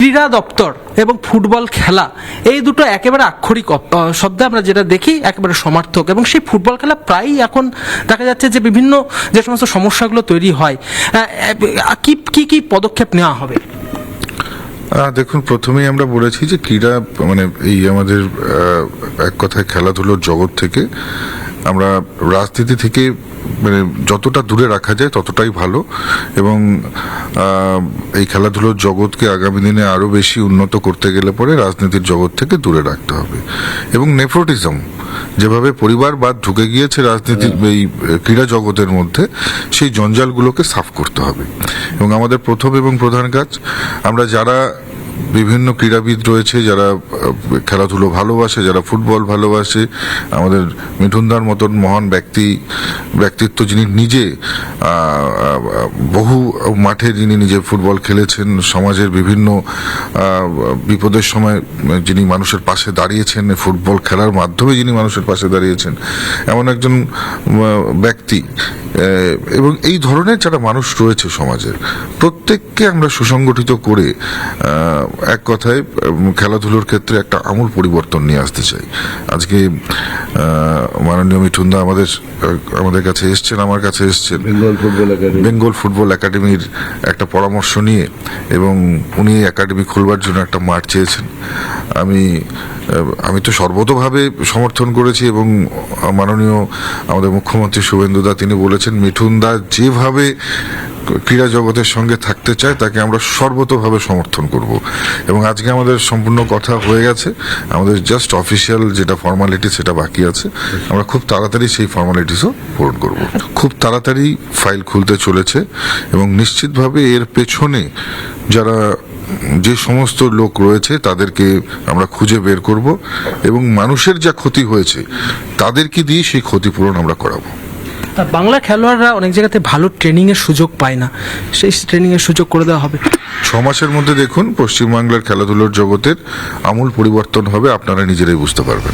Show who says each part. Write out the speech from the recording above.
Speaker 1: ক্রীড়া দপ্তর এবং ফুটবল খেলা এই দুটো একেবারে আক্ষরিক শব্দে আমরা যেটা দেখি একেবারে সমার্থক, এবং সেই ফুটবল খেলা প্রায়ই এখন দেখা যাচ্ছে যে বিভিন্ন যে সমস্ত সমস্যাগুলো তৈরি হয়, কি কি কি পদক্ষেপ নেওয়া হবে?
Speaker 2: দেখুন, প্রথমেই আমরা বলেছি যে ক্রীড়া মানে এই আমাদের এক কথায় খেলাধুলোর জগৎ থেকে আমরা রাজনীতি থেকে মানে যতটা দূরে রাখা যায় ততটাই ভালো, এবং এই খেলাধুলোর জগৎকে আগামী দিনে আরও বেশি উন্নত করতে গেলে পরে রাজনীতির জগৎ থেকে দূরে রাখতে হবে। এবং নেপোটিজম যেভাবে পরিবারবাদ ঢুকে গিয়েছে রাজনীতির এই ক্রীড়া জগতের মধ্যে, সেই জঞ্জালগুলোকে সাফ করতে হবে। এবং আমাদের প্রথম এবং প্রধান কাজ, আমরা যারা বিভিন্ন ক্রীড়াবিদ রয়েছে, যারা খেলাধুলো ভালোবাসে, যারা ফুটবল ভালোবাসে, আমাদের মিঠুনদার মতন মহান ব্যক্তিত্ব যিনি নিজে বহু মাঠে যিনি নিজে ফুটবল খেলেছেন, সমাজের বিভিন্ন বিপদের সময় যিনি মানুষের পাশে দাঁড়িয়েছেন, ফুটবল খেলার মাধ্যমে যিনি মানুষের পাশে দাঁড়িয়েছেন, এমন একজন ব্যক্তি, এবং এই ধরনের যারা মানুষ রয়েছে সমাজের, প্রত্যেককে আমরা সুসংগঠিত করে এক কথায় খেলাধুলোর ক্ষেত্রে একটা আমূল পরিবর্তন নিয়ে আসতে চাই। আজকে মাননীয় মিঠুনদা আমাদের কাছে এসছেন, আমার কাছে এসছেন বেঙ্গল ফুটবল একাডেমির একটা পরামর্শ নিয়ে, এবং উনি একাডেমি খুলবার জন্য একটা মাঠ চেয়েছেন। আমি তো সর্বতোভাবে সমর্থন করেছি, এবং মাননীয় আমাদের মুখ্যমন্ত্রী শুভেন্দুদা তিনি বলেছেন মিঠুনদা যেভাবে ক্রীড়া জগতের সঙ্গে থাকতে চায় তাকে আমরা সর্বতোভাবে সমর্থন করব। এবং আজকে আমাদের সম্পূর্ণ কথা হয়ে গেছে, আমাদের জাস্ট অফিসিয়াল যেটা ফর্মালিটি সেটা বাকি আছে। আমরা খুব তাড়াতাড়ি সেই ফর্মালিটিসও পূরণ করব। খুব তাড়াতাড়ি ফাইল খুলতে চলেছে, এবং নিশ্চিতভাবে এর পেছনে যারা যে সমস্ত লোক রয়েছে তাদেরকে আমরা খুঁজে বের করব, এবং মানুষের যা ক্ষতি হয়েছে তাদেরকে দিয়ে সেই ক্ষতিপূরণ আমরা করাবো।
Speaker 1: বাংলা খেলোয়াড়রা অনেক জায়গাতে ভালো ট্রেনিংয়ের সুযোগ পায় না, সেই ট্রেনিংয়ের সুযোগ করে দেওয়া হবে।
Speaker 2: 6 মাসের মধ্যে দেখুন পশ্চিমবাংলার খেলাধুলোর জগতের আমূল পরিবর্তন হবে, আপনারা নিজেরাই বুঝতে পারবেন।